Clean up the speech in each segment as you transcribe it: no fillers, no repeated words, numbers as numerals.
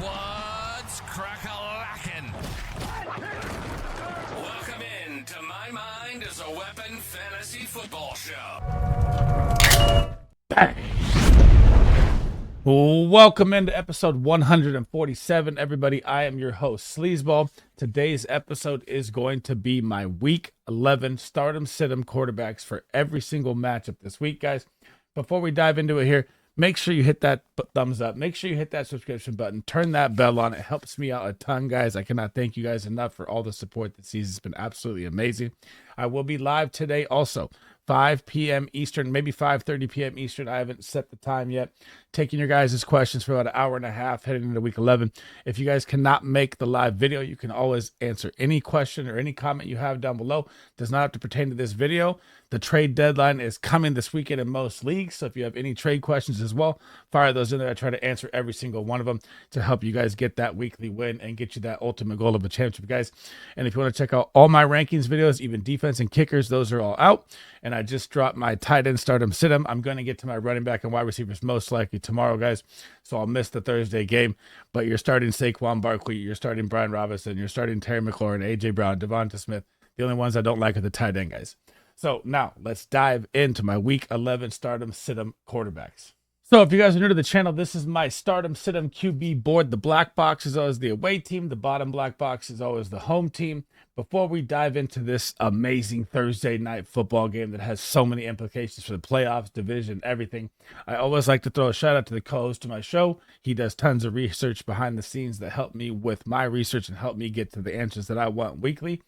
What's crack-a-lackin'? Welcome in to My Mind is a Weapon Fantasy Football Show. Bang. Welcome into episode 147, everybody. I am your host, SleezBall. Today's episode is going to be my Week 11 Stardom Situm quarterbacks for every single matchup this week, guys. Before we dive into it here, make sure you hit that thumbs up. Make sure you hit that subscription button. Turn that bell on. It helps me out a ton, guys. I cannot thank you guys enough for all the support this season. It's been absolutely amazing. I will be live today also, 5 p.m. Eastern, maybe 5:30 p.m. Eastern. I haven't set the time yet. Taking your guys' questions for about an hour and a half heading into week 11. If you guys cannot make the live video, you can always answer any question or any comment you have down below. Does not have to pertain to this video. The trade deadline is coming this weekend in most leagues. So if you have any trade questions as well, fire those in there. I try to answer every single one of them to help you guys get that weekly win and get you that ultimate goal of a championship, guys. And if you want to check out all my rankings videos, even defense and kickers, those are all out. And I just dropped my tight end stardom situm. I'm going to get to my running back and wide receivers most likely tomorrow, guys. So I'll miss the Thursday game. But you're starting Saquon Barkley, you're starting Brian Robinson, you're starting Terry McLaurin, AJ Brown, Devonta Smith. The only ones I don't like are the tight end guys. So now let's dive into my Week 11 Stardom Situm quarterbacks. So if you guys are new to the channel, this is my Stardom Situm QB board. The black box is always the away team. The bottom black box is always the home team. Before we dive into this amazing Thursday night football game that has so many implications for the playoffs, division, everything, I always like to throw a shout out to the co-host of my show. He does tons of research behind the scenes that help me with my research and help me get to the answers that I want weekly.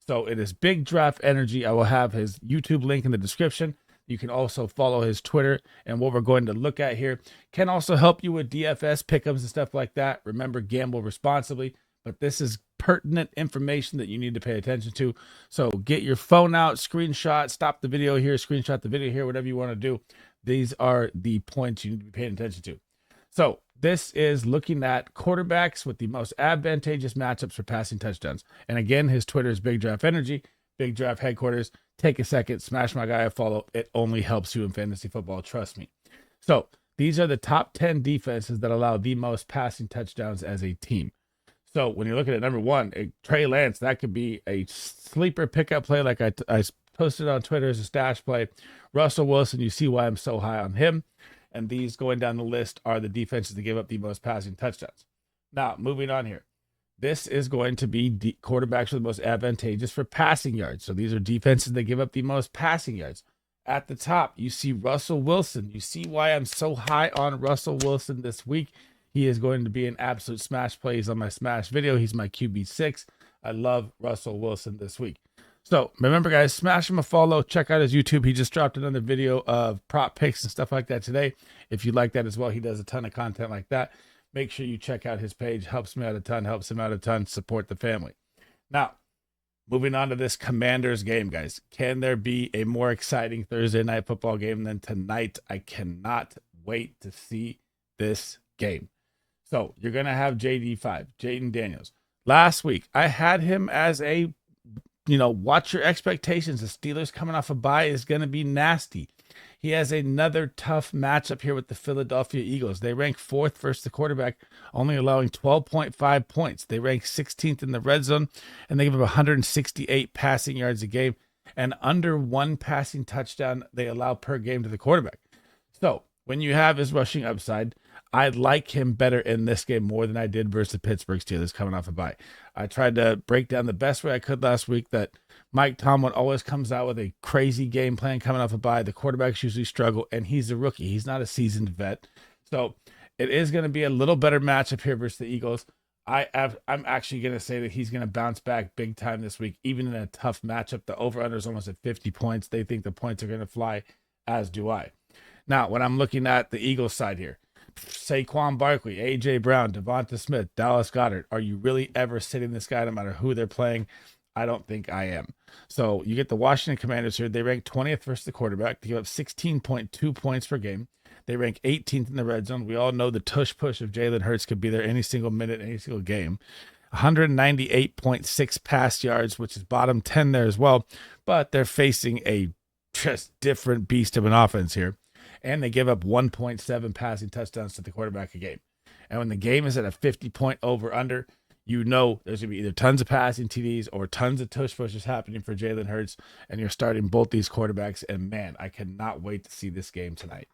So it is Big Draft Energy. I will have his YouTube link in the description. You can also follow his Twitter, and what we're going to look at here can also help you with DFS pick'ems and stuff like that. Remember, gamble responsibly, but this is pertinent information that you need to pay attention to. So get your phone out, screenshot, stop the video here, screenshot the video here, whatever you want to do. These are the points you need to be paying attention to. So this is looking at quarterbacks with the most advantageous matchups for passing touchdowns. And again, his Twitter is Big Draft Energy, Big Draft Headquarters. Take a second, smash my guy a follow. It only helps you in fantasy football, trust me. So these are the top 10 defenses that allow the most passing touchdowns as a team. So when you're looking at number one, Trey Lance, that could be a sleeper pickup play like I posted on Twitter as a stash play. Russell Wilson, you see why I'm so high on him. And these going down the list are the defenses that give up the most passing touchdowns. Now, moving on here. This is going to be quarterbacks are the most advantageous for passing yards. So these are defenses that give up the most passing yards. At the top, you see Russell Wilson. You see why I'm so high on Russell Wilson this week. He is going to be an absolute smash play. He's on my smash video. He's my QB6. I love Russell Wilson this week. So remember, guys, smash him a follow. Check out his YouTube. He just dropped another video of prop picks and stuff like that today. If you like that as well, he does a ton of content like that. Make sure you check out his page. Helps me out a ton. Helps him out a ton. Support the family. Now, moving on to this Commanders game, guys. Can there be a more exciting Thursday night football game than tonight? I cannot wait to see this game. So you're going to have JD5, Jaden Daniels. Last week, I had him as a, watch your expectations. The Steelers coming off a bye is going to be nasty. He has another tough matchup here with the Philadelphia Eagles. They rank 4th versus the quarterback, only allowing 12.5 points. They rank 16th in the red zone, and they give up 168 passing yards a game, and under 1 passing touchdown they allow per game to the quarterback. So when you have his rushing upside, I like him better in this game more than I did versus the Pittsburgh Steelers coming off a bye. I tried to break down the best way I could last week that Mike Tomlin always comes out with a crazy game plan coming off a bye. The quarterbacks usually struggle, and he's a rookie. He's not a seasoned vet. So it is going to be a little better matchup here versus the Eagles. I'm actually going to say that he's going to bounce back big time this week, even in a tough matchup. The over-under is almost at 50 points. They think the points are going to fly, as do I. Now, when I'm looking at the Eagles side here, Saquon Barkley, AJ Brown, Devonta Smith, Dallas Goedert. Are you really ever sitting this guy no matter who they're playing? I don't think I am. So you get the Washington Commanders here. They rank 20th versus the quarterback. They give up 16.2 points per game. They rank 18th in the red zone. We all know the tush push of Jalen Hurts could be there any single minute, any single game. 198.6 pass yards, which is bottom 10 there as well. But they're facing a just different beast of an offense here. And they give up 1.7 passing touchdowns to the quarterback a game. And when the game is at a 50-point over-under, you know there's going to be either tons of passing TDs or tons of tush pushes happening for Jalen Hurts, and you're starting both these quarterbacks. And, man, I cannot wait to see this game tonight.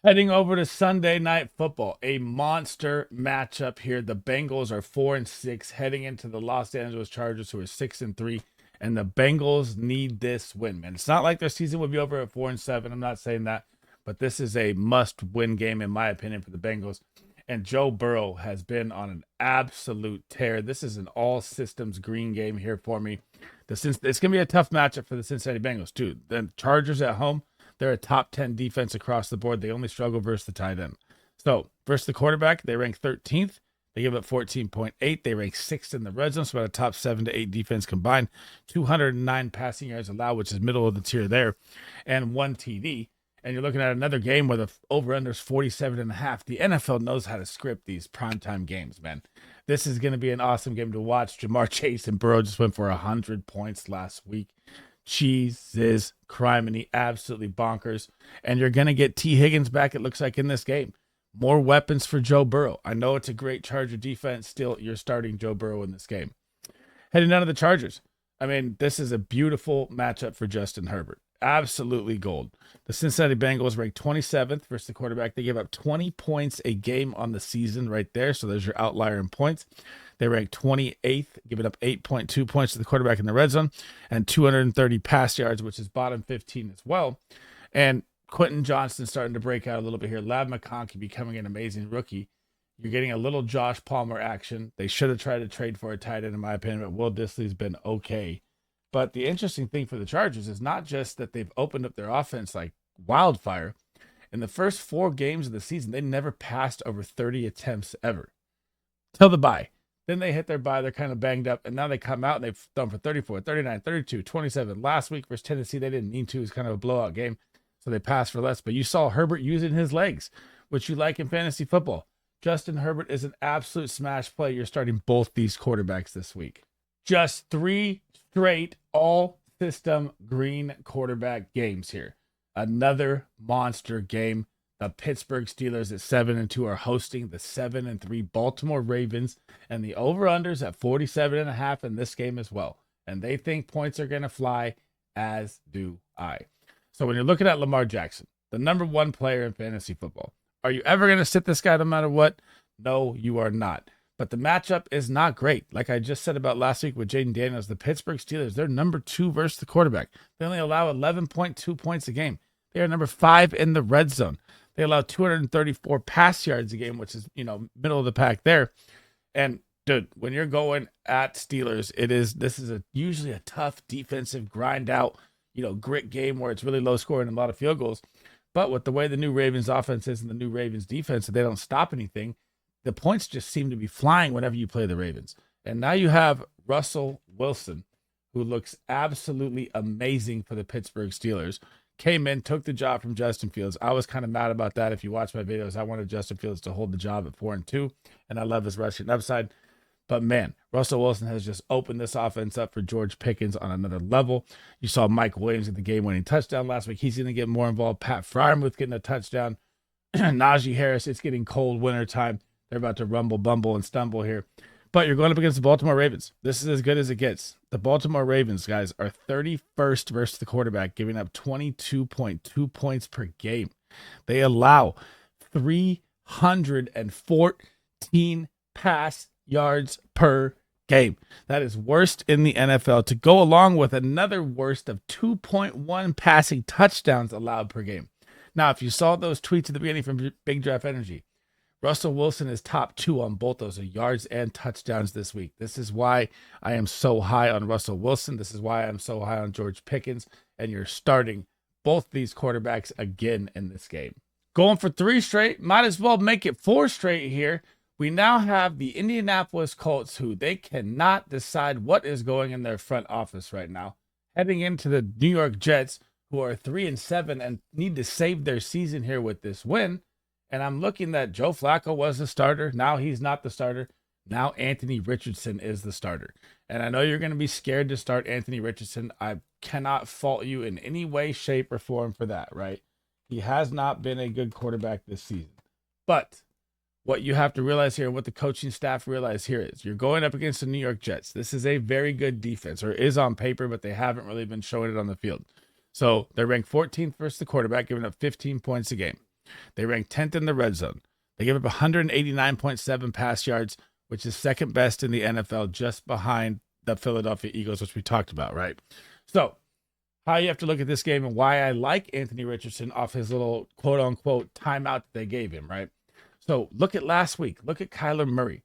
Heading over to Sunday Night Football, a monster matchup here. The Bengals are 4-6, heading into the Los Angeles Chargers, who are 6-3. And the Bengals need this win, man. It's not like their season would be over at 4-7. I'm not saying that, but this is a must-win game, in my opinion, for the Bengals. And Joe Burrow has been on an absolute tear. This is an all-systems green game here for me. It's going to be a tough matchup for the Cincinnati Bengals, too. The Chargers at home, they're a top 10 defense across the board. They only struggle versus the tight end. So, versus the quarterback, they rank 13th. They give up 14.8. They rank 6th in the red zone, so about a top 7 to 8 defense combined. 209 passing yards allowed, which is middle of the tier there, and 1 TD. And you're looking at another game where the over-under is 47.5. The NFL knows how to script these primetime games, man. This is going to be an awesome game to watch. Jamar Chase and Burrow just went for 100 points last week. Jesus criminy, absolutely bonkers. And you're going to get T. Higgins back, it looks like, in this game. More weapons for Joe Burrow. I know it's a great Charger defense. Still, you're starting Joe Burrow in this game. Heading down to the Chargers. I mean, this is a beautiful matchup for Justin Herbert. Absolutely gold. The Cincinnati Bengals ranked 27th versus the quarterback. They give up 20 points a game on the season right there. So there's your outlier in points. They ranked 28th, giving up 8.2 points to the quarterback in the red zone and 230 pass yards, which is bottom 15 as well. And Quentin Johnston starting to break out a little bit here. Lav McConkey becoming an amazing rookie. You're getting a little Josh Palmer action. They should have tried to trade for a tight end, in my opinion, but Will Dissly's been okay. But the interesting thing for the Chargers is not just that they've opened up their offense like wildfire. In the first 4 games of the season, they never passed over 30 attempts ever. Till the bye. Then they hit their bye. They're kind of banged up. And now they come out and they've thrown for 34, 39, 32, 27. Last week versus Tennessee, they didn't need to. It was kind of a blowout game. So they passed for less. But you saw Herbert using his legs, which you like in fantasy football. Justin Herbert is an absolute smash play. You're starting both these quarterbacks this week. Just 3 straight all-system green quarterback games here. Another monster game. The Pittsburgh Steelers at 7-2 are hosting the 7-3 Baltimore Ravens, and the over-unders at 47.5 in this game as well. And they think points are going to fly, as do I. So when you're looking at Lamar Jackson, the number 1 player in fantasy football, are you ever going to sit this guy no matter what? No, you are not. But the matchup is not great. Like I just said about last week with Jaden Daniels, the Pittsburgh Steelers, they're number 2 versus the quarterback. They only allow 11.2 points a game. They are number 5 in the red zone. They allow 234 pass yards a game, which is, middle of the pack there. And dude, when you're going at Steelers, this is usually a tough defensive grind out, grit game where it's really low scoring and a lot of field goals. But with the way the new Ravens offense is and the new Ravens defense, they don't stop anything. The points just seem to be flying whenever you play the Ravens. And now you have Russell Wilson, who looks absolutely amazing for the Pittsburgh Steelers. Came in, took the job from Justin Fields. I was kind of mad about that. If you watch my videos, I wanted Justin Fields to hold the job at 4-2, and I love his rushing upside. But man, Russell Wilson has just opened this offense up for George Pickens on another level. You saw Mike Williams get the game-winning touchdown last week. He's going to get more involved. Pat Freiermuth getting a touchdown. Najee Harris, it's getting cold winter time. They're about to rumble, bumble, and stumble here. But you're going up against the Baltimore Ravens. This is as good as it gets. The Baltimore Ravens, guys, are 31st versus the quarterback, giving up 22.2 points per game. They allow 314 pass yards per game. That is worst in the NFL, to go along with another worst of 2.1 passing touchdowns allowed per game. Now, if you saw those tweets at the beginning from Big Draft Energy, Russell Wilson is top 2 on both those yards and touchdowns this week. This is why I am so high on Russell Wilson. This is why I'm so high on George Pickens. And you're starting both these quarterbacks again in this game. Going for 3 straight, might as well make it 4 straight here. We now have the Indianapolis Colts, who they cannot decide what is going in their front office right now, heading into the New York Jets, who are 3-7 and need to save their season here with this win. And I'm looking that Joe Flacco was the starter. Now he's not the starter. Now Anthony Richardson is the starter. And I know you're going to be scared to start Anthony Richardson. I cannot fault you in any way, shape, or form for that, right? He has not been a good quarterback this season. But what you have to realize here, what the coaching staff realize here is you're going up against the New York Jets. This is a very good defense, or is on paper, but they haven't really been showing it on the field. So they're ranked 14th versus the quarterback, giving up 15 points a game. They rank 10th in the red zone. They give up 189.7 pass yards, which is second best in the NFL, just behind the Philadelphia Eagles, which we talked about, right? So how you have to look at this game and why I like Anthony Richardson off his little quote-unquote timeout that they gave him, right? So look at last week. Look at Kyler Murray.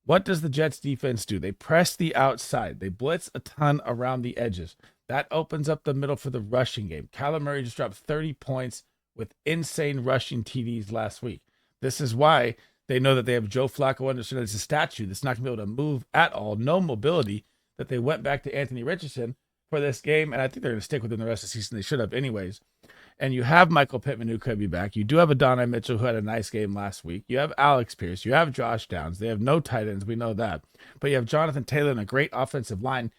What does the Jets defense do? They press the outside. They blitz a ton around the edges. That opens up the middle for the rushing game. Kyler Murray just dropped 30 points with insane rushing TDs last week. This is why they know that they have Joe Flacco understood as a statue that's not going to be able to move at all, no mobility, that they went back to Anthony Richardson for this game, and I think they're going to stick with him the rest of the season. They should have anyways. And you have Michael Pittman, who could be back. You do have Adonai Mitchell, who had a nice game last week. You have Alex Pierce. You have Josh Downs. They have no tight ends. We know that. But you have Jonathan Taylor and a great offensive line.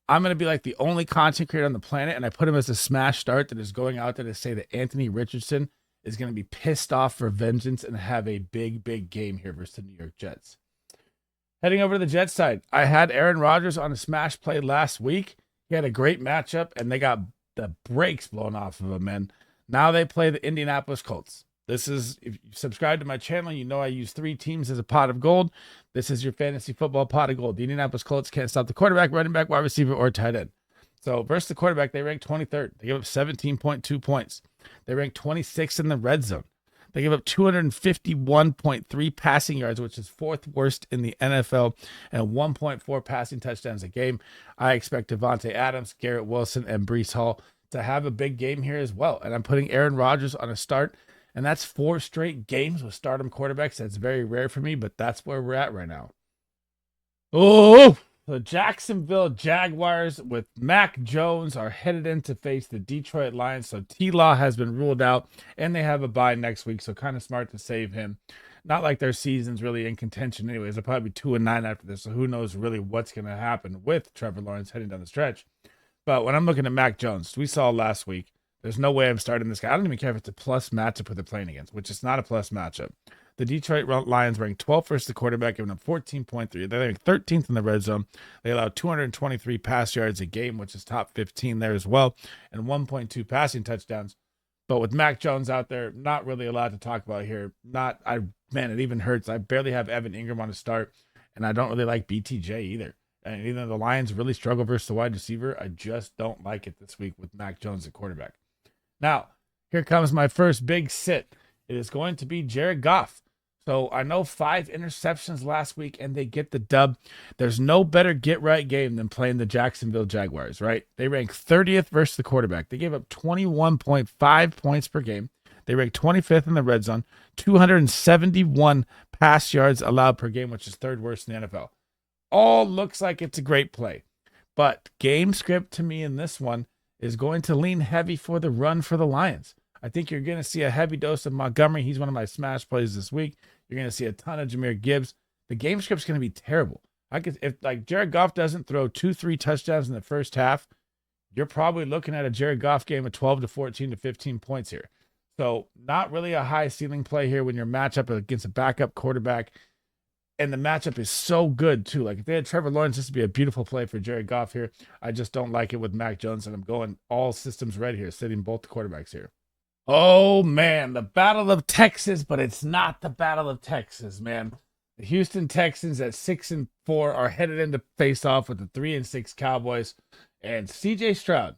I'm going to be like the only content creator on the planet, and I put him as a smash start that is going out there to say that Anthony Richardson is going to be pissed off for vengeance and have a big, big game here versus the New York Jets. Heading over to the Jets side, I had Aaron Rodgers on a smash play last week. He had a great matchup, and they got the brakes blown off of him, man. Now they play the Indianapolis Colts. This is, if you subscribe to my channel, you know I use 3 teams as a pot of gold. This is your fantasy football pot of gold. The Indianapolis Colts can't stop the quarterback, running back, wide receiver, or tight end. So versus the quarterback, they rank 23rd. They give up 17.2 points. They rank 26th in the red zone. They give up 251.3 passing yards, which is 4th worst in the NFL, and 1.4 passing touchdowns a game. I expect Devontae Adams, Garrett Wilson, and Breece Hall to have a big game here as well. And I'm putting Aaron Rodgers on a start, and that's 4 straight games with stardom quarterbacks. That's very rare for me, but that's where we're at right now. Oh, the Jacksonville Jaguars with Mac Jones are headed in to face the Detroit Lions. So T-Law has been ruled out, and they have a bye next week, so kind of smart to save him. Not like their season's really in contention anyways. They'll probably be 2-9 after this, so who knows really what's going to happen with Trevor Lawrence heading down the stretch. But when I'm looking at Mac Jones, we saw last week, there's no way I'm starting this guy. I don't even care if it's a plus matchup who they're playing against, which is not a plus matchup. The Detroit Lions ranked 12th versus the quarterback, giving up 14.3. They're ranked 13th in the red zone. They allow 223 pass yards a game, which is top 15 there as well, and 1.2 passing touchdowns. But with Mac Jones out there, not really a lot to talk about here. Man, it even hurts. I barely have Evan Ingram on to start, and I don't really like BTJ either. And even though the Lions really struggle versus the wide receiver, I just don't like it this week with Mac Jones at quarterback. Now, here comes my first big sit. It is going to be Jared Goff. So I know 5 interceptions last week, and they get the dub. There's no better get-right game than playing the Jacksonville Jaguars, right? They rank 30th versus the quarterback. They gave up 21.5 points per game. They rank 25th in the red zone, 271 pass yards allowed per game, which is 3rd worst in the NFL. All looks like it's a great play. But game script to me in this one is going to lean heavy for the run for the Lions. I think you're going to see a heavy dose of Montgomery. He's one of my smash plays this week. You're going to see a ton of Jahmyr Gibbs. The game script's going to be terrible. If like Jared Goff doesn't throw 2-3 touchdowns in the first half, you're probably looking at a Jared Goff game of 12 to 14 to 15 points here. So not really a high ceiling play here when you're matched up against a backup quarterback. And the matchup is so good too. Like if they had Trevor Lawrence, this would be a beautiful play for Jared Goff here. I just don't like it with Mac Jones, and I'm going all systems red here, sitting both the quarterbacks here. Oh, man, the Battle of Texas, but it's not the Battle of Texas, man. The Houston Texans at 6-4 are headed in to face off with the 3-6 Cowboys and C.J. Stroud.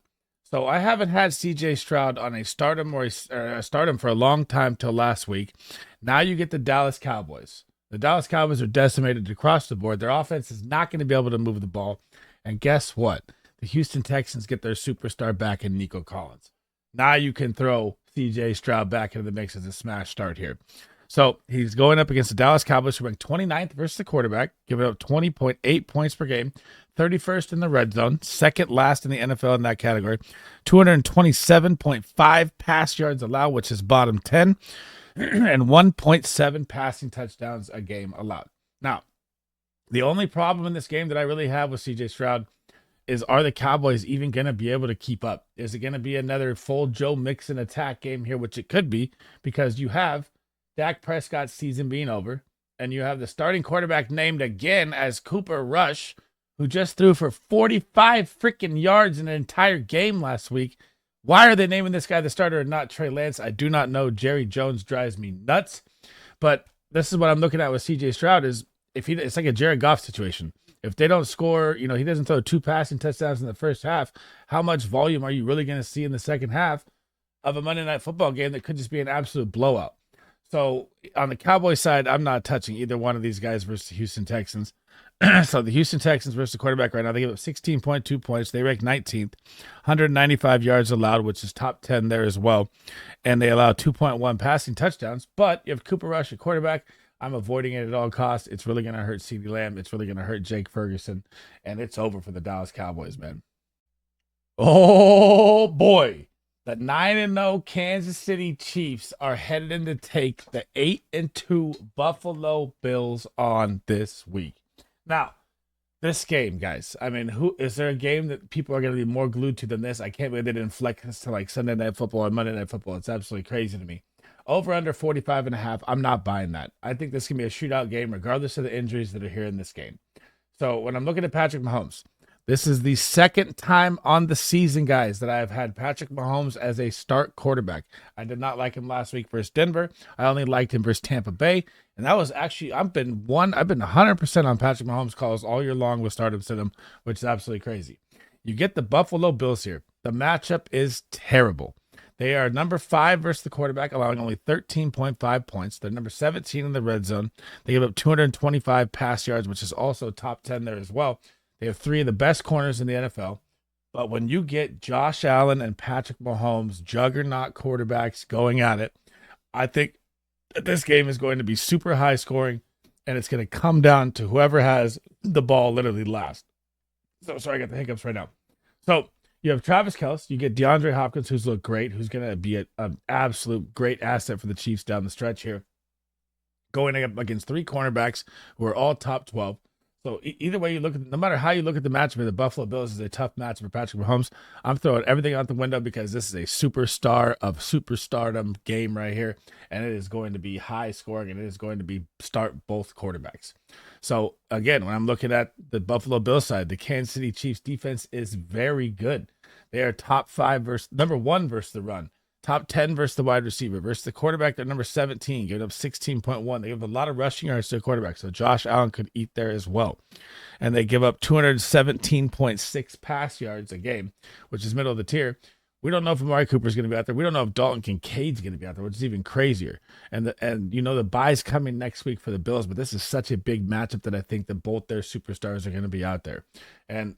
So I haven't had C.J. Stroud on a stardom or a stardom for a long time till last week. Now you get the Dallas Cowboys. The Dallas Cowboys are decimated across the board. Their offense is not going to be able to move the ball. And guess what? The Houston Texans get their superstar back in Nico Collins. Now you can throw C.J. Stroud back into the mix as a smash start here. So he's going up against the Dallas Cowboys, who ranked 29th versus the quarterback, giving up 20.8 points per game, 31st in the red zone, 2nd last in the NFL in that category, 227.5 pass yards allowed, which is bottom 10, and 1.7 passing touchdowns a game allowed. Now, the only problem in this game that I really have with C.J. Stroud is, are the Cowboys even going to be able to keep up? Is it going to be another full Joe Mixon attack game here, which it could be, because you have Dak Prescott's season being over. and you have the starting quarterback named again as Cooper Rush, who just threw for 45 freaking yards in an entire game last week. Why are they naming this guy the starter and not Trey Lance? I do not know. Jerry Jones drives me nuts. But this is what I'm looking at with CJ Stroud is it's like a Jared Goff situation. If they don't score, he doesn't throw 2 passing touchdowns in the first half, how much volume are you really going to see in the second half of a Monday Night Football game that could just be an absolute blowout? So on the Cowboys side, I'm not touching either one of these guys versus the Houston Texans. So the Houston Texans versus the quarterback right now, they give up 16.2 points. They rank 19th, 195 yards allowed, which is top 10 there as well. And they allow 2.1 passing touchdowns. But you have Cooper Rush at quarterback. I'm avoiding it at all costs. It's really going to hurt CeeDee Lamb. It's really going to hurt Jake Ferguson. And it's over for the Dallas Cowboys, man. Oh, boy. The 9-0 Kansas City Chiefs are headed in to take the 8-2 Buffalo Bills on this week. Now, this game, guys, I mean, is there a game that people are going to be more glued to than this? I can't believe they didn't flex this to like Sunday Night Football or Monday Night Football. It's absolutely crazy to me. Over under 45.5. I'm not buying that. I think this can be a shootout game regardless of the injuries that are here in this game. So when I'm looking at Patrick Mahomes, this is the second time on the season, guys, that I have had Patrick Mahomes as a start quarterback. I did not like him last week versus Denver. I only liked him versus Tampa Bay. And that was actually, I've been 100% on Patrick Mahomes calls all year long with start him, sit him, which is absolutely crazy. You get the Buffalo Bills here. The matchup is terrible. They are number 5 versus the quarterback, allowing only 13.5 points. They're number 17 in the red zone. They give up 225 pass yards, which is also top 10 there as well. They have 3 of the best corners in the NFL. But when you get Josh Allen and Patrick Mahomes, juggernaut quarterbacks going at it, I think that this game is going to be super high scoring, and it's going to come down to whoever has the ball literally last. So sorry, I got the hiccups right now. So you have Travis Kelce, you get DeAndre Hopkins, who's looked great, who's going to be an absolute great asset for the Chiefs down the stretch here, going up against 3 cornerbacks who are all top 12. So either way you look at, no matter how you look at the matchup, the Buffalo Bills is a tough match for Patrick Mahomes. I'm throwing everything out the window because this is a superstar of superstardom game right here, and it is going to be high scoring, and it is going to be start both quarterbacks. So again, when I'm looking at the Buffalo Bills side, the Kansas City Chiefs defense is very good. They are top 5 versus number 1 versus the run. Top 10 versus the wide receiver. Versus the quarterback, they're number 17, giving up 16.1. They give a lot of rushing yards to the quarterback, so Josh Allen could eat there as well. And they give up 217.6 pass yards a game, which is middle of the tier. We don't know if Amari Cooper is going to be out there. We don't know if Dalton Kincaid's going to be out there, which is even crazier. And the bye's coming next week for the Bills, but this is such a big matchup that I think that both their superstars are going to be out there. And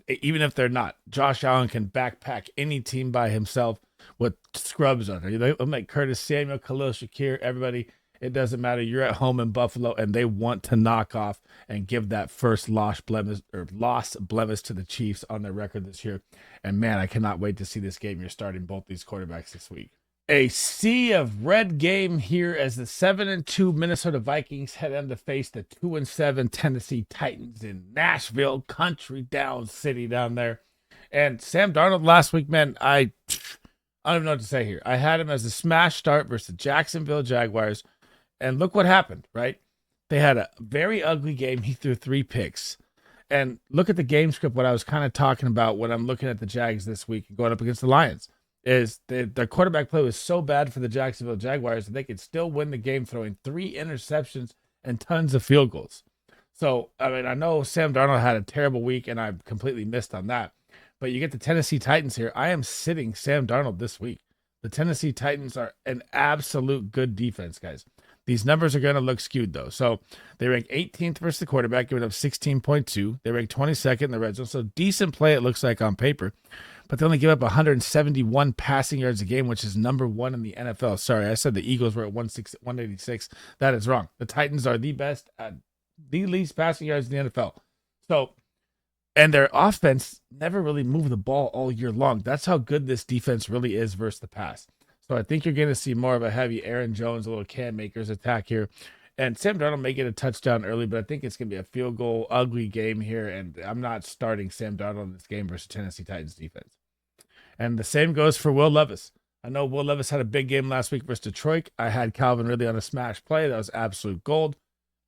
even if they're not, Josh Allen can backpack any team by himself with scrubs on there. They'll make Curtis Samuel, Khalil Shakir, everybody. It doesn't matter. You're at home in Buffalo, and they want to knock off and give that first loss blemish to the Chiefs on their record this year. And man, I cannot wait to see this game. You're starting both these quarterbacks this week. A sea of red game here as the 7-2 Minnesota Vikings head on to face the 2-7 Tennessee Titans in Nashville, country down city down there. And Sam Darnold last week, man, I don't even know what to say here. I had him as a smash start versus the Jacksonville Jaguars. And look what happened, right? They had a very ugly game. He threw 3 picks. And look at the game script, what I was kind of talking about when I'm looking at the Jags this week going up against the Lions. Is their quarterback play was so bad for the Jacksonville Jaguars that they could still win the game throwing 3 interceptions and tons of field goals. So, I mean, I know Sam Darnold had a terrible week, and I completely missed on that. But you get the Tennessee Titans here. I am sitting Sam Darnold this week. The Tennessee Titans are an absolute good defense, guys. These numbers are going to look skewed, though. So they rank 18th versus the quarterback, giving up 16.2. They rank 22nd in the red zone. So decent play, it looks like, on paper. But they only give up 171 passing yards a game, which is number 1 in the NFL. Sorry, I said the Eagles were at 186. That is wrong. The Titans are the best at the least passing yards in the NFL. So, and their offense never really moved the ball all year long. That's how good this defense really is versus the pass. So I think you're going to see more of a heavy Aaron Jones, a little Cam Akers attack here. And Sam Darnold may get a touchdown early, but I think it's going to be a field goal, ugly game here. And I'm not starting Sam Darnold in this game versus Tennessee Titans defense. And the same goes for Will Levis. I know Will Levis had a big game last week versus Detroit. I had Calvin Ridley on a smash play. That was absolute gold.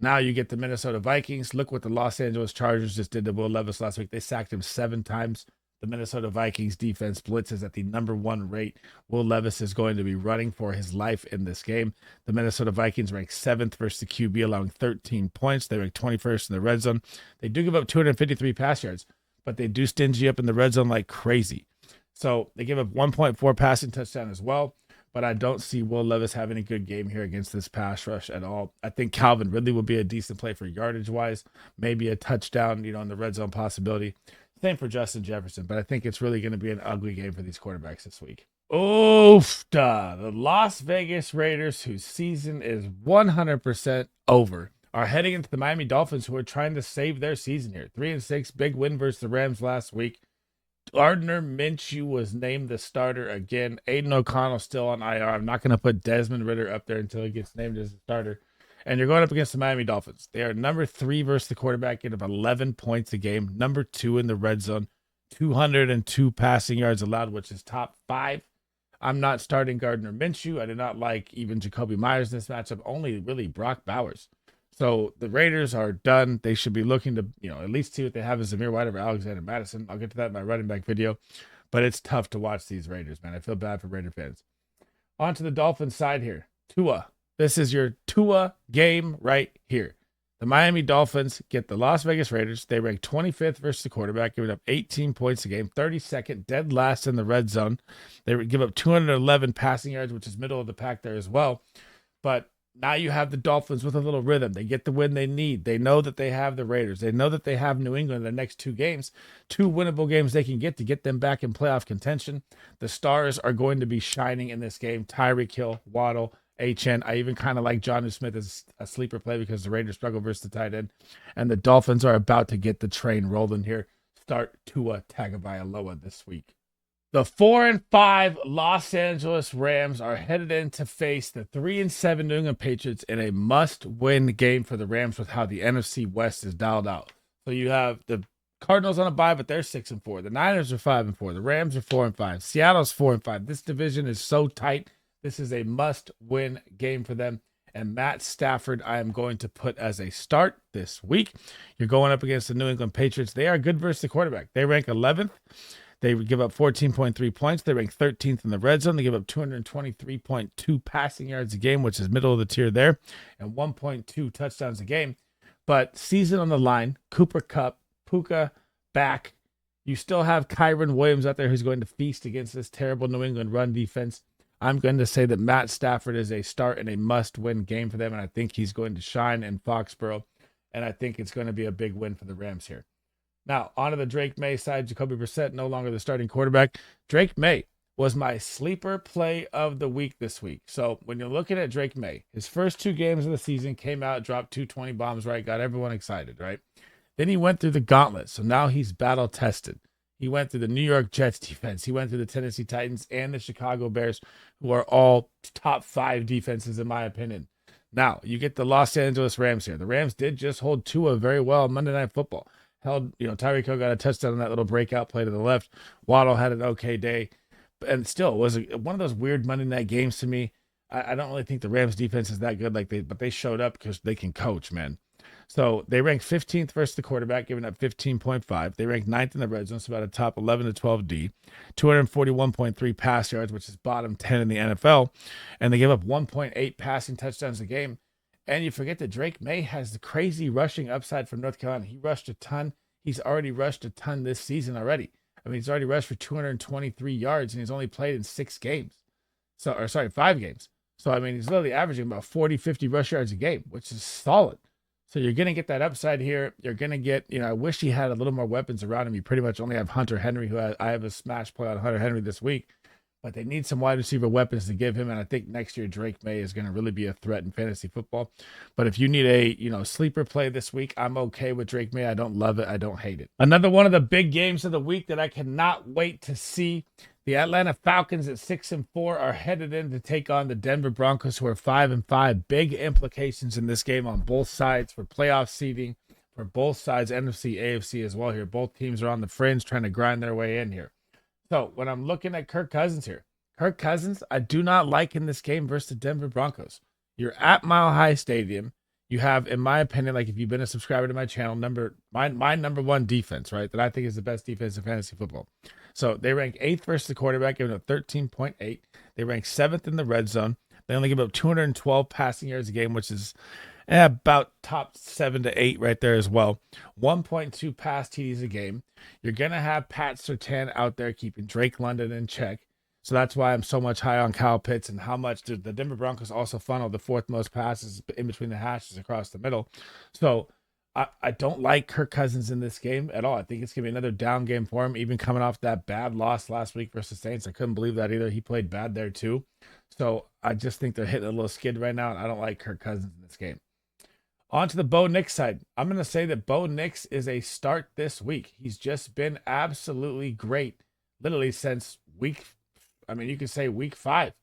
Now you get the Minnesota Vikings. Look what the Los Angeles Chargers just did to Will Levis last week. They sacked him 7 times. The Minnesota Vikings defense blitzes at the #1 rate. Will Levis is going to be running for his life in this game. The Minnesota Vikings rank 7th versus the QB, allowing 13 points. They rank 21st in the red zone. They do give up 253 pass yards, but they do stingy up in the red zone like crazy. So they give up 1.4 passing touchdown as well. But I don't see Will Levis having a good game here against this pass rush at all. I think Calvin Ridley will be a decent play for yardage-wise, maybe a touchdown, in the red zone possibility. Same for Justin Jefferson, but I think it's really going to be an ugly game for these quarterbacks this week. Oofda! The Las Vegas Raiders, whose season is 100% over, are heading into the Miami Dolphins, who are trying to save their season here. 3-6, big win versus the Rams last week. Gardner Minshew was named the starter again. Aiden O'Connell still on IR. I'm not going to put Desmond Ridder up there until he gets named as a starter. And you're going up against the Miami Dolphins. They are number 3 versus the quarterback, getting 11 points a game. Number 2 in the red zone. 202 passing yards allowed, which is top 5. I'm not starting Gardner Minshew. I do not like even Jacoby Myers in this matchup. Only really Brock Bowers. So the Raiders are done. They should be looking to, at least see what they have as Zamir White over Alexander Madison. I'll get to that in my running back video. But it's tough to watch these Raiders, man. I feel bad for Raider fans. On to the Dolphins side here. Tua. This is your Tua game right here. The Miami Dolphins get the Las Vegas Raiders. They rank 25th versus the quarterback, giving up 18 points a game, 32nd, dead last in the red zone. They give up 211 passing yards, which is middle of the pack there as well. But now you have the Dolphins with a little rhythm. They get the win they need. They know that they have the Raiders. They know that they have New England in the next 2 games. 2 winnable games they can get to get them back in playoff contention. The stars are going to be shining in this game. Tyreek Hill, Waddle, HN. I even kind of like Jonnu Smith as a sleeper play because the Raiders struggle versus the tight end. And the Dolphins are about to get the train rolling here. Start Tua Tagovailoa this week. The 4-5 Los Angeles Rams are headed in to face the 3-7 New England Patriots in a must-win game for the Rams with how the NFC West is dialed out. So you have the Cardinals on a bye, but they're 6-4. The Niners are 5-4. The Rams are 4-5. Seattle's 4-5. This division is so tight. This is a must-win game for them. And Matt Stafford, I am going to put as a start this week. You're going up against the New England Patriots. They are good versus the quarterback. They rank 11th. They give up 14.3 points. They rank 13th in the red zone. They give up 223.2 passing yards a game, which is middle of the tier there, and 1.2 touchdowns a game. But season on the line, Cooper Kupp, Puka back. You still have Kyron Williams out there who's going to feast against this terrible New England run defense. I'm going to say that Matt Stafford is a start and a must-win game for them, and I think he's going to shine in Foxborough, and I think it's going to be a big win for the Rams here. Now, on to the Drake May side. Jacoby Brissett, no longer the starting quarterback. Drake May was my sleeper play of the week this week. So when you're looking at Drake May, his first 2 games of the season came out, dropped 220 bombs, right? Got everyone excited, right? Then he went through the gauntlet. So now he's battle tested. He went through the New York Jets defense. He went through the Tennessee Titans and the Chicago Bears, who are all top 5 defenses, in my opinion. Now, you get the Los Angeles Rams here. The Rams did just hold Tua very well on Monday Night Football. Held, Tyreek Hill got a touchdown on that little breakout play to the left. Waddle had an okay day. And still, it was one of those weird Monday night games to me. I don't really think the Rams defense is that good, but they showed up because they can coach, man. So they ranked 15th versus the quarterback, giving up 15.5. They ranked 9th in the red zone, so about a top 11 to 12 D. 241.3 pass yards, which is bottom 10 in the NFL. And they give up 1.8 passing touchdowns a game. And you forget that Drake May has the crazy rushing upside from North Carolina. He rushed a ton. He's already rushed a ton this season already. I mean, he's already rushed for 223 yards, and he's only played in 5 games. So, I mean, he's literally averaging about 40, 50 rush yards a game, which is solid. So you're going to get that upside here. You're going to get, I wish he had a little more weapons around him. You pretty much only have Hunter Henry, I have a smash play on Hunter Henry this week. But they need some wide receiver weapons to give him, and I think next year Drake May is going to really be a threat in fantasy football. But if you need a sleeper play this week, I'm okay with Drake May. I don't love it. I don't hate it. Another one of the big games of the week that I cannot wait to see. The Atlanta Falcons at 6-4 are headed in to take on the Denver Broncos, who are 5-5. Big implications in this game on both sides for playoff seeding, for both sides, NFC, AFC as well here. Both teams are on the fringe trying to grind their way in here. So when I'm looking at Kirk Cousins here, Kirk Cousins, I do not like in this game versus the Denver Broncos. You're at Mile High Stadium. you have, in my opinion, like if you've been a subscriber to my channel, my number one defense, right, that I think is the best defense in fantasy football. So they rank 8th versus the quarterback, giving up 13.8. They rank 7th in the red zone. They only give up 212 passing yards a game, which is about top 7 to 8 right there as well. 1.2 pass TDs a game. You're going to have Pat Surtain out there keeping Drake London in check. So that's why I'm so much high on Kyle Pitts and how much the Denver Broncos also funnel the 4th most passes in between the hashes across the middle. So I don't like Kirk Cousins in this game at all. I think it's going to be another down game for him, even coming off that bad loss last week versus Saints. I couldn't believe that either. He played bad there too. So I just think they're hitting a little skid right now, and I don't like Kirk Cousins in this game. On to the Bo Nix side. I'm going to say that Bo Nix is a start this week. He's just been absolutely great, literally since you could say week 5.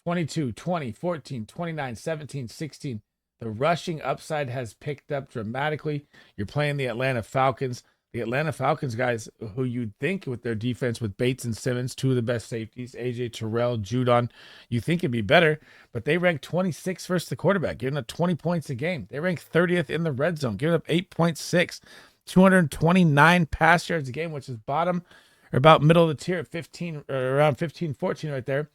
22, 20, 14, 29, 17, 16. The rushing upside has picked up dramatically. You're playing the Atlanta Falcons. The Atlanta Falcons, guys, who you'd think with their defense with Bates and Simmons, 2 of the best safeties, AJ Terrell, Judon, you think it'd be better, but they rank 26th versus the quarterback, giving up 20 points a game. They rank 30th in the red zone, giving up 8.6, 229 pass yards a game, which is bottom or about middle of the tier at 15, or around 15, 14 right there.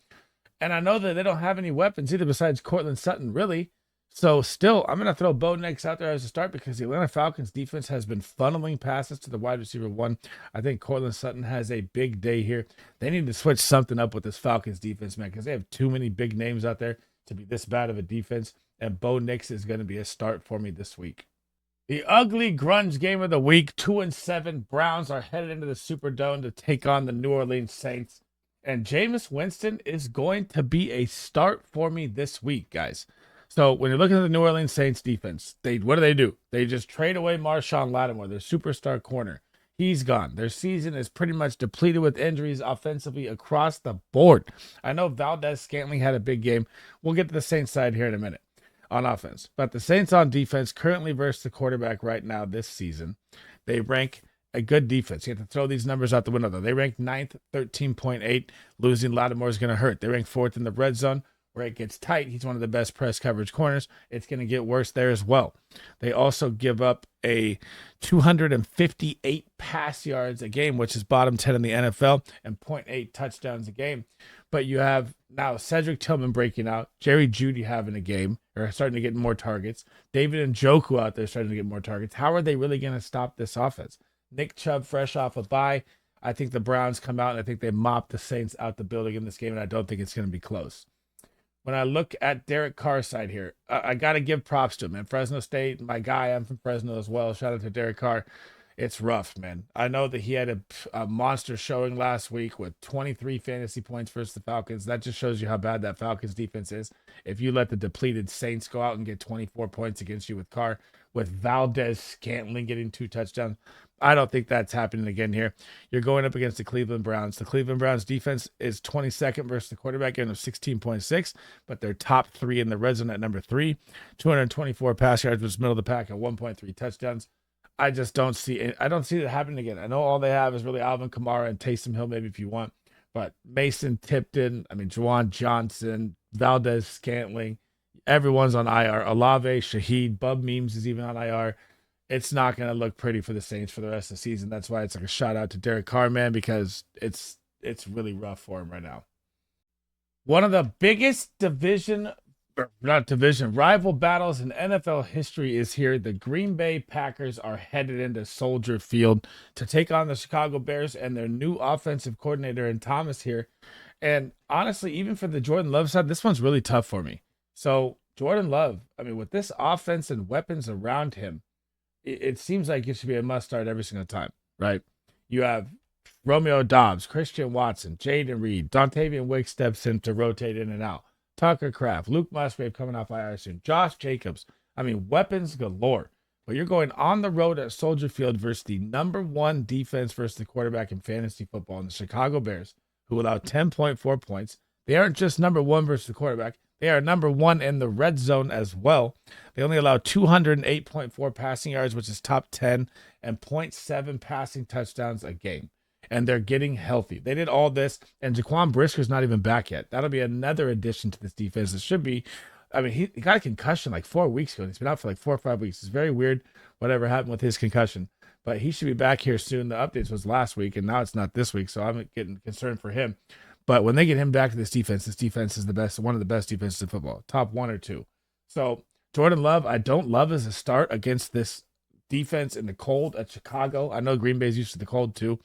And I know that they don't have any weapons either besides Cortland Sutton, really. So still, I'm going to throw Bo Nix out there as a start because the Atlanta Falcons defense has been funneling passes to the wide receiver 1. I think Cortland Sutton has a big day here. They need to switch something up with this Falcons defense, man, because they have too many big names out there to be this bad of a defense. And Bo Nix is going to be a start for me this week. The ugly grunge game of the week, 2-7 Browns are headed into the Superdome to take on the New Orleans Saints. And Jameis Winston is going to be a start for me this week, guys. So when you're looking at the New Orleans Saints defense, what do? They just trade away Marshawn Lattimore, their superstar corner. He's gone. Their season is pretty much depleted with injuries offensively across the board. I know Valdez-Scantling had a big game. We'll get to the Saints side here in a minute on offense. But the Saints on defense currently versus the quarterback right now this season, they rank a good defense. You have to throw these numbers out the window, though. They rank 9th, 13.8. Losing Lattimore is going to hurt. They rank 4th in the red zone, where it gets tight. He's one of the best press coverage corners. It's going to get worse there as well. They also give up a 258 pass yards a game, which is bottom 10 in the NFL, and 0.8 touchdowns a game. But you have now Cedric Tillman breaking out, Jerry Jeudy having a game, or starting to get more targets, David Njoku out there starting to get more targets. How are they really going to stop this offense? Nick Chubb fresh off a bye. I think the Browns come out, and I think they mop the Saints out the building in this game, and I don't think it's going to be close. When I look at Derek Carr's side here, I got to give props to him, man. Fresno State, my guy, I'm from Fresno as well. Shout out to Derek Carr. It's rough, man. I know that he had a monster showing last week with 23 fantasy points versus the Falcons. That just shows you how bad that Falcons defense is. If you let the depleted Saints go out and get 24 points against you with Carr, with Valdez-Scantling getting 2 touchdowns, I don't think that's happening again here. You're going up against the Cleveland Browns. The Cleveland Browns defense is 22nd versus the quarterback, giving them 16.6, but they're top 3 in the red zone at number 3. 224 pass yards was middle of the pack at 1.3 touchdowns. I just don't see it. I don't see it happening again. I know all they have is really Alvin Kamara and Taysom Hill, maybe if you want, but Mason Tipton, Juwan Johnson, Valdez-Scantling, everyone's on IR. Olave, Shaheed, Bub Memes is even on IR. It's not going to look pretty for the Saints for the rest of the season. That's why it's like a shout out to Derek Carr, man, because it's really rough for him right now. One of the biggest rival battles in NFL history is here. The Green Bay Packers are headed into Soldier Field to take on the Chicago Bears and their new offensive coordinator in Thomas here. And honestly, even for the Jordan Love side, this one's really tough for me. So Jordan Love, with this offense and weapons around him, it seems like it should be a must start every single time, right? You have Romeo Doubs, Christian Watson, Jaden Reed, Dontavian Wicks steps in to rotate in and out. Tucker Kraft, Luke Musgrave coming off IR soon, Josh Jacobs. Weapons galore. But you're going on the road at Soldier Field versus the number 1 defense versus the quarterback in fantasy football, and the Chicago Bears, who allow 10.4 points. They aren't just number 1 versus the quarterback. They are number 1 in the red zone as well. They only allow 208.4 passing yards, which is top 10, and 0.7 passing touchdowns a game. And they're getting healthy. They did all this, and Jaquan Brisker's not even back yet. That'll be another addition to this defense. It should be I mean, he got a concussion like 4 weeks ago. He's been out for like 4 or 5 weeks. It's very weird whatever happened with his concussion. But he should be back here soon. The updates was last week, and now it's not this week, so I'm getting concerned for him. But when they get him back to this defense is the best, one of the best defenses in football, top 1 or 2. So Jordan Love, I don't love as a start against this defense in the cold at Chicago. I know Green Bay's used to the cold too.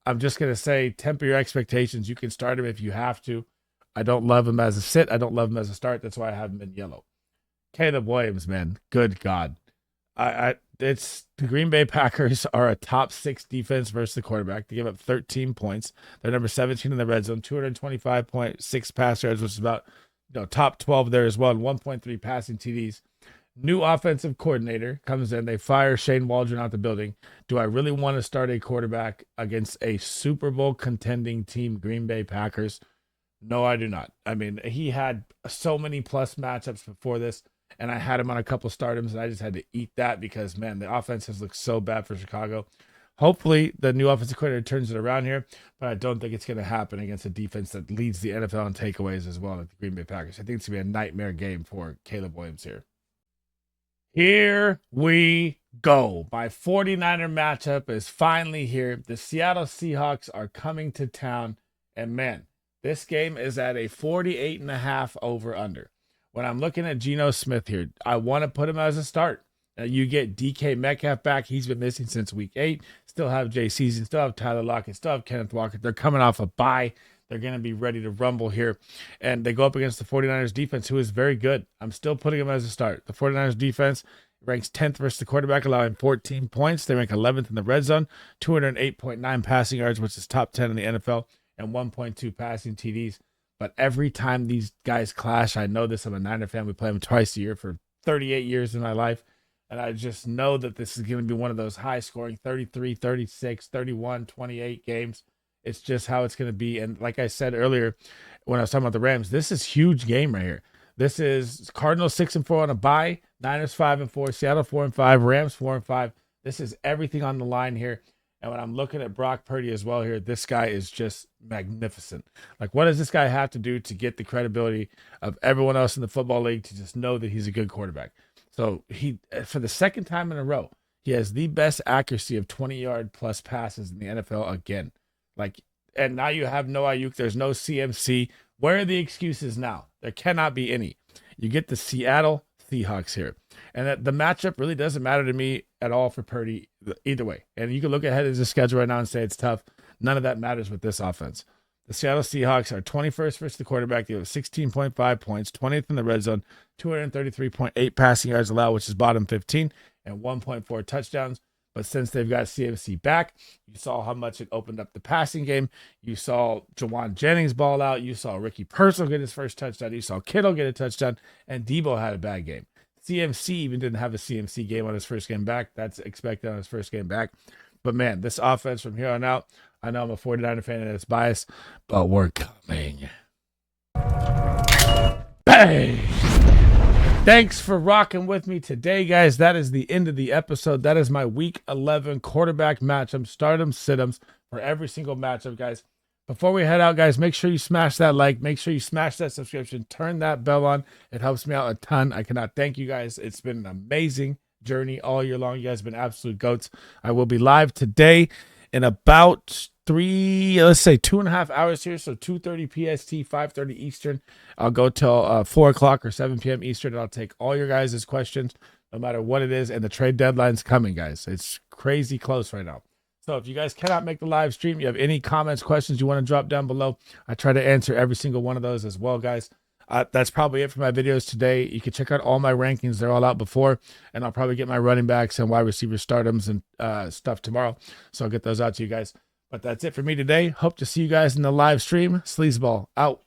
I'm just going to say temper your expectations. You can start him if you have to. I don't love him as a sit. I don't love him as a start. That's why I have him in yellow. Caleb Williams, man, good God. It's the Green Bay Packers are a top 6 defense versus the quarterback. They give up 13 points. They're number 17 in the red zone, 225.6 pass yards, which is about top 12 there as well, and 1.3 passing TDs. New offensive coordinator comes in. They fire Shane Waldron out the building. Do I really want to start a quarterback against a Super Bowl contending team, Green Bay Packers? No, I do not. I mean, he had so many plus matchups before this, and I had him on a couple stardoms, and I just had to eat that because, man, the offense has looked so bad for Chicago. Hopefully, the new offensive coordinator turns it around here, but I don't think it's going to happen against a defense that leads the NFL in takeaways as well, like the Green Bay Packers. I think it's going to be a nightmare game for Caleb Williams here. Here we go. My 49er matchup is finally here. The Seattle Seahawks are coming to town, and man, this game is at a 48.5 over-under. When I'm looking at Geno Smith here, I want to put him as a start. Now, you get DK Metcalf back. He's been missing since week 8. Still have Jay Season, still have Tyler Lockett, still have Kenneth Walker. They're coming off a bye. They're going to be ready to rumble here. And they go up against the 49ers defense, who is very good. I'm still putting them as a start. The 49ers defense ranks 10th versus the quarterback, allowing 14 points. They rank 11th in the red zone, 208.9 passing yards, which is top 10 in the NFL, and 1.2 passing TDs. But every time these guys clash, I know this. I'm a Niner fan. We play them twice a year for 38 years in my life. And I just know that this is going to be one of those high-scoring 33, 36, 31, 28 games. It's just how it's going to be. And like I said earlier when I was talking about the Rams, this is a huge game right here. This is Cardinals 6-4 on a bye, Niners 5-4, Seattle 4-5, Rams 4-5. This is everything on the line here. And when I'm looking at Brock Purdy as well here, this guy is just magnificent. Like, what does this guy have to do to get the credibility of everyone else in the football league to just know that he's a good quarterback? So he, for the second time in a row, he has the best accuracy of 20-yard plus passes in the NFL again. Like, and now you have no Ayuk. There's no CMC. Where are the excuses now? There cannot be any. You get the Seattle Seahawks here. And the matchup really doesn't matter to me at all for Purdy either way. And you can look ahead at the schedule right now and say it's tough. None of that matters with this offense. The Seattle Seahawks are 21st versus the quarterback. They have 16.5 points, 20th in the red zone, 233.8 passing yards allowed, which is bottom 15, and 1.4 touchdowns. But since they've got CMC back, you saw how much it opened up the passing game. You saw Jawan Jennings ball out. You saw Ricky Pearsall get his first touchdown. You saw Kittle get a touchdown, and Debo had a bad game. CMC even didn't have a CMC game on his first game back. That's expected on his first game back. But, man, this offense from here on out, I know I'm a 49er fan and it's biased, but we're coming. Bang! Thanks for rocking with me today, guys. That is the end of the episode. That is my Week 11 quarterback matchup, stardom, sit-ems for every single matchup, guys. Before we head out, guys, make sure you smash that like. Make sure you smash that subscription. Turn that bell on. It helps me out a ton. I cannot thank you guys. It's been an amazing journey all year long. You guys have been absolute goats. I will be live today in about 2.5 hours here. So 2:30 PST, 5:30 Eastern. I'll go till 4 o'clock or 7 p.m. Eastern, and I'll take all your guys' questions, no matter what it is. And the trade deadline's coming, guys. It's crazy close right now. So if you guys cannot make the live stream, you have any comments, questions you want to drop down below, I try to answer every single one of those as well, guys. That's probably it for my videos today. You can check out all my rankings. They're all out before, and I'll probably get my running backs and wide receiver stardoms and stuff tomorrow. So I'll get those out to you guys. But that's it for me today. Hope to see you guys in the live stream. SleezBall out.